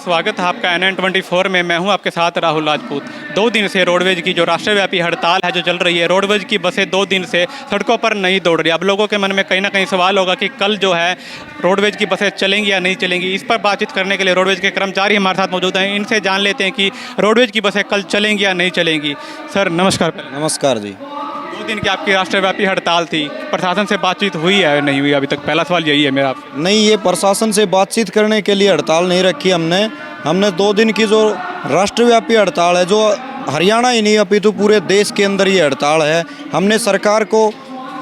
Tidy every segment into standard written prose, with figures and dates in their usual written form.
स्वागत है आपका NN24 में। मैं हूं आपके साथ राहुल राजपूत। 2 दिन से रोडवेज की जो राष्ट्रव्यापी हड़ताल है जो चल रही है, रोडवेज की बसें 2 दिन से सड़कों पर नहीं दौड़ रही। अब लोगों के मन में कहीं ना कहीं सवाल होगा कि कल जो है रोडवेज की बसें चलेंगी या नहीं चलेंगी। इस पर बातचीत करने के लिए रोडवेज के कर्मचारी हमारे साथ मौजूद हैं। इनसे जान लेते हैं कि रोडवेज की बसें कल चलेंगी या नहीं चलेंगी। सर नमस्कार। नमस्कार जी। 2 दिन की आपकी राष्ट्रव्यापी हड़ताल थी, प्रशासन से बातचीत हुई है या नहीं हुई अभी तक? पहला सवाल यही है मेरा आपसे। नहीं, ये प्रशासन से बातचीत करने के लिए हड़ताल नहीं रखी हमने 2 दिन की जो राष्ट्रव्यापी हड़ताल है, जो हरियाणा ही नहीं अपितु पूरे देश के अंदर ये हड़ताल है, हमने सरकार को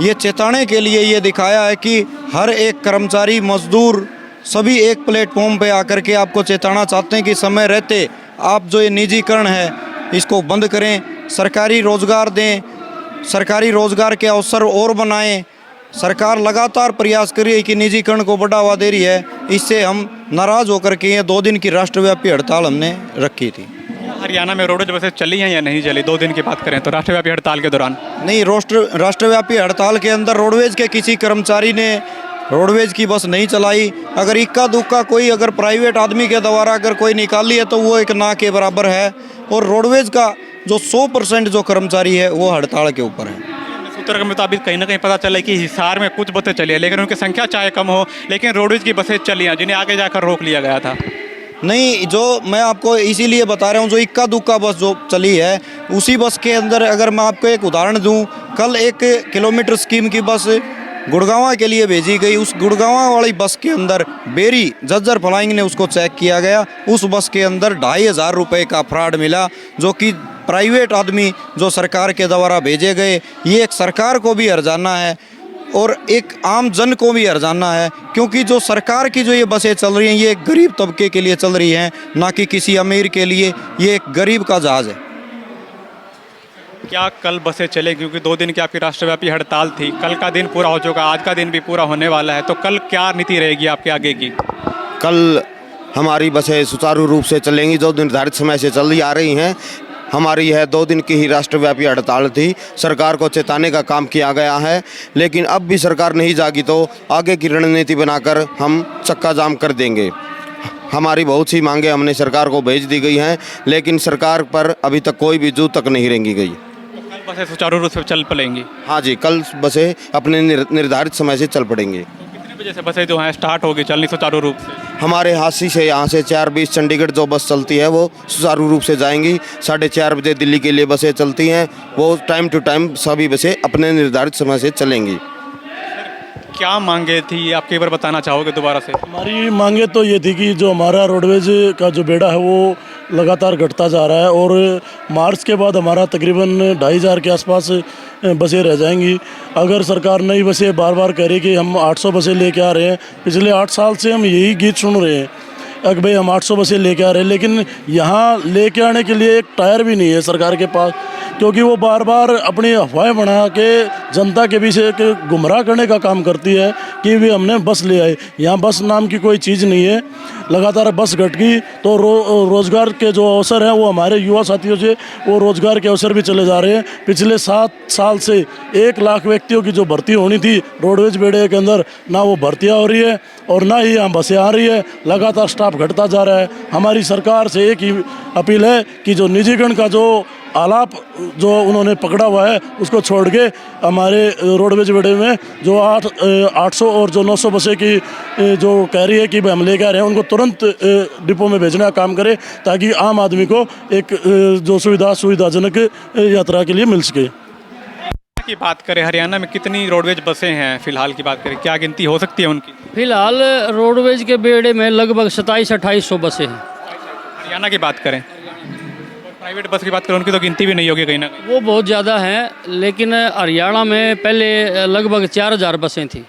ये चेताने के लिए ये दिखाया है कि हर एक कर्मचारी मजदूर सभी एक प्लेटफॉर्म पे आकर के आपको चेताना चाहते हैं कि समय रहते आप जो ये निजीकरण है इसको बंद करें, सरकारी रोजगार दें, सरकारी रोजगार के अवसर और बनाएं। सरकार लगातार प्रयास कर रही है कि निजीकरण को बढ़ावा दे रही है, इससे हम नाराज होकर के ये 2 दिन की राष्ट्रव्यापी हड़ताल हमने रखी थी। हरियाणा में रोडवेज बसें चली हैं या नहीं चली 2 दिन की बात करें तो राष्ट्रव्यापी हड़ताल के दौरान? नहीं, राष्ट्रव्यापी हड़ताल के अंदर रोडवेज के किसी कर्मचारी ने रोडवेज की बस नहीं चलाई। अगर इक्का दुक्का कोई अगर प्राइवेट आदमी के द्वारा अगर कोई निकाली है तो वो एक ना के बराबर है, और रोडवेज का जो 100% जो कर्मचारी है वो हड़ताल के ऊपर है। सूत्र के मुताबिक कहीं ना कहीं पता चला कि हिसार में कुछ बसें चली है, लेकिन उनकी संख्या चाहे कम हो, लेकिन रोडवेज की बसें चली हैं जिन्हें आगे जाकर रोक लिया गया था। नहीं, जो मैं आपको इसीलिए बता रहा हूँ, जो इक्का दुक्का बस जो चली है उसी बस के अंदर अगर मैं आपको एक उदाहरण दूँ, कल 1 किलोमीटर स्कीम की बस गुड़गांव के लिए भेजी गई। उस गुड़गांव वाली बस के अंदर बेरी जज्जर फ्लाइंग ने उसको चेक किया गया, उस बस के अंदर 2500 रुपये का फ्रॉड मिला, जो कि प्राइवेट आदमी जो सरकार के द्वारा भेजे गए। ये एक सरकार को भी हर्जाना है और एक आम जन को भी हर्जाना है, क्योंकि जो सरकार की जो ये बसें चल रही हैं ये एक गरीब तबके के लिए चल रही हैं, ना कि किसी अमीर के लिए। ये एक गरीब का जहाज़ है। क्या कल बसें चले? क्योंकि 2 दिन की आपकी राष्ट्रव्यापी हड़ताल थी, कल का दिन पूरा हो चुका, आज का दिन भी पूरा होने वाला है, तो कल क्या नीति रहेगी आपके आगे की? कल हमारी बसें सुचारू रूप से चलेंगी, जो निर्धारित समय से चल आ रही हैं। हमारी यह 2 दिन की ही राष्ट्रव्यापी हड़ताल थी, सरकार को चेताने का काम किया गया है, लेकिन अब भी सरकार नहीं जागी तो आगे की रणनीति बनाकर हम चक्का जाम कर देंगे। हमारी बहुत सी मांगें हमने सरकार को भेज दी गई हैं, लेकिन सरकार पर अभी तक कोई भी जू तक नहीं रेंगी गई। कल बसें सुचारू रूप से चल पड़ेंगी? हाँ जी, कल बसें अपने निर्धारित समय से चल पड़ेंगी। कितने बजे से बसें जो हैं स्टार्ट होगी चलनी सुचारू रूप से? हमारे हांसी से यहाँ से 4:20 चंडीगढ़ जो बस चलती है वो सुचारू रूप से जाएंगी। 4:30 बजे दिल्ली के लिए बसें चलती हैं, वो टाइम टू टाइम सभी बसें अपने निर्धारित समय से चलेंगी। क्या मांगे थी आपके एक बार बताना चाहोगे दोबारा से? हमारी मांगे तो ये थी कि जो हमारा रोडवेज का जो बेड़ा है वो लगातार घटता जा रहा है, और मार्च के बाद हमारा तकरीबन 2500 के आसपास बसें रह जाएंगी। अगर सरकार नई बसें बार बार कह रही कि हम 800 बसें लेके आ रहे हैं, पिछले 8 साल से हम यही गीत सुन रहे हैं अगर भाई हम 800 बसें लेके आ रहे हैं, लेकिन यहाँ लेके आने के लिए एक टायर भी नहीं है सरकार के पास, क्योंकि वो बार बार अपनी अफवाहें बना के जनता के बीच एक गुमराह करने का काम करती है कि भी हमने बस ले आए। यहाँ बस नाम की कोई चीज़ नहीं है। लगातार बस घट गई तो रोज़गार के जो अवसर हैं वो हमारे युवा साथियों से वो रोज़गार के अवसर भी चले जा रहे हैं। पिछले 7 साल से 1 लाख व्यक्तियों की जो भर्ती होनी थी रोडवेज बेड़े के अंदर, ना वो भर्तियाँ हो रही है और ना ही यहाँ बसें आ रही है। लगातार स्टाफ घटता जा रहा है। हमारी सरकार से एक ही अपील है कि जो निजीकरण का जो आलाप जो उन्होंने पकड़ा हुआ है उसको छोड़ के हमारे रोडवेज बेड़े में जो 800 और जो 900 बसें की जो कह रही है कि हम लेकर आ रहे हैं उनको तुरंत डिपो में भेजने का काम करे, ताकि आम आदमी को एक जो सुविधाजनक यात्रा के लिए मिल सके। की बात करें, हरियाणा में कितनी रोडवेज बसें हैं फिलहाल की बात करें, क्या गिनती हो सकती है उनकी? फिलहाल रोडवेज के बेड़े में लगभग 2700-2800 बसें हैं। हरियाणा की बात करें, प्राइवेट बस की बात करें, उनकी तो गिनती भी नहीं होगी कहीं ना कहीं। वो बहुत ज़्यादा हैं, लेकिन हरियाणा में पहले लगभग 4000 बसें थी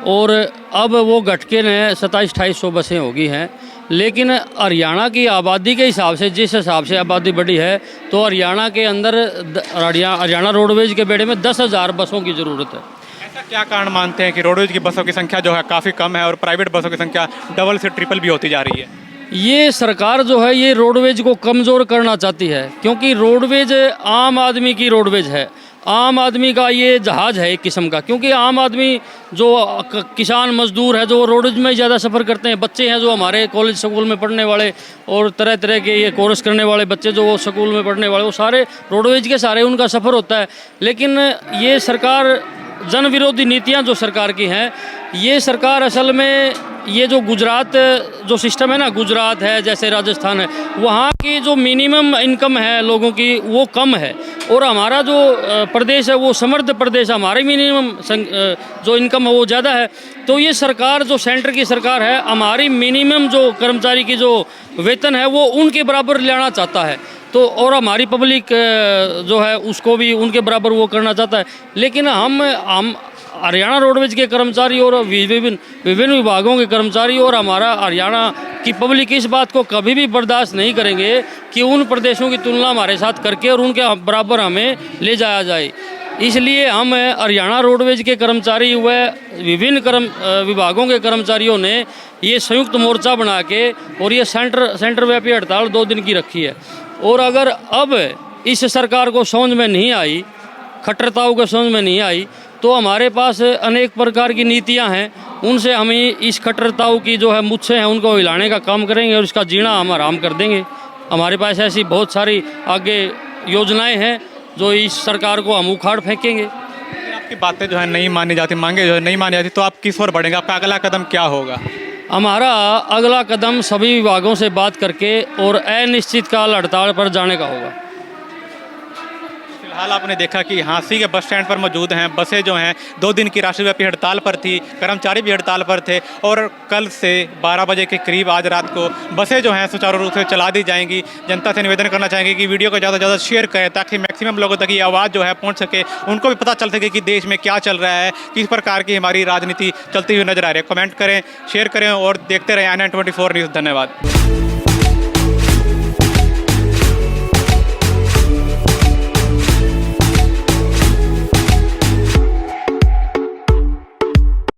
और अब वो घट के 2700-2800 बसें हो गई हैं। लेकिन हरियाणा की आबादी के हिसाब से, जिस हिसाब से आबादी बढ़ी है, तो हरियाणा के अंदर हरियाणा रोडवेज के बेड़े में 10,000 बसों की ज़रूरत है। ऐसा क्या कारण मानते हैं कि रोडवेज की बसों की संख्या जो है काफ़ी कम है और प्राइवेट बसों की संख्या डबल से ट्रिपल भी होती जा रही है? ये सरकार जो है ये रोडवेज को कमज़ोर करना चाहती है, क्योंकि रोडवेज आम आदमी की रोडवेज है। आम आदमी का ये जहाज़ है एक किस्म का, क्योंकि आम आदमी जो किसान मजदूर है जो रोडवेज में ज़्यादा सफ़र करते हैं, बच्चे हैं जो हमारे कॉलेज स्कूल में पढ़ने वाले और तरह तरह के ये कोर्स करने वाले बच्चे जो वो स्कूल में पढ़ने वाले, वो सारे रोडवेज के सारे उनका सफ़र होता है। लेकिन ये सरकार जन विरोधी नीतियाँ जो सरकार की हैं, ये सरकार असल में ये जो गुजरात जो सिस्टम है ना, गुजरात है जैसे राजस्थान है, वहाँ की जो मिनिमम इनकम है लोगों की वो कम है, और हमारा जो प्रदेश है वो समृद्ध प्रदेश है, हमारी मिनिमम जो इनकम है वो ज़्यादा है। तो ये सरकार जो सेंटर की सरकार है, हमारी मिनिमम जो कर्मचारी की जो वेतन है वो उनके बराबर लाना चाहता है, तो और हमारी पब्लिक जो है उसको भी उनके बराबर वो करना चाहता है। लेकिन हम हरियाणा रोडवेज के कर्मचारी और विभिन्न विभागों के कर्मचारी और हमारा हरियाणा की पब्लिक इस बात को कभी भी बर्दाश्त नहीं करेंगे कि उन प्रदेशों की तुलना हमारे साथ करके और उनके बराबर हमें ले जाया जाए। इसलिए हम हरियाणा रोडवेज के कर्मचारी व विभिन्न विभागों के कर्मचारियों ने ये संयुक्त मोर्चा बना के और ये सेंटर व्यापी हड़ताल 2 दिन की रखी है। और अगर अब इस सरकार को समझ में नहीं आई, खट्टरताऊ को समझ में नहीं आई, तो हमारे पास अनेक प्रकार की नीतियां हैं, उनसे हम इस खट्टरताऊ की जो है मुच्छें हैं उनको हिलाने का काम करेंगे और इसका जीना हम आराम कर देंगे। हमारे पास ऐसी बहुत सारी आगे योजनाएं हैं जो इस सरकार को हम उखाड़ फेंकेंगे। आपकी बातें जो है नहीं मानी जाती, मांगे जो है नहीं मानी जाती, तो आप किस ओर बढ़ेंगे? आपका अगला कदम क्या होगा? हमारा अगला कदम सभी विभागों से बात करके और अनिश्चितकाल हड़ताल पर जाने का होगा। फिलहाल आपने देखा कि हांसी के बस स्टैंड पर मौजूद हैं, बसें जो हैं 2 दिन की राष्ट्रव्यापी हड़ताल पर थी, कर्मचारी भी हड़ताल पर थे, और कल से 12 बजे के करीब आज रात को बसें जो हैं सुचारू रूप से चला दी जाएंगी। जनता से निवेदन करना चाहेंगे कि वीडियो को ज़्यादा से ज़्यादा शेयर करें ताकि मैक्सिमम लोगों तक ये आवाज़ जो है पहुँच सके, उनको भी पता चल सके कि देश में क्या चल रहा है, किस प्रकार की हमारी राजनीति चलती हुई नजर आ रही है। कमेंट करें, शेयर करें और देखते रहें INN24 न्यूज़। धन्यवाद।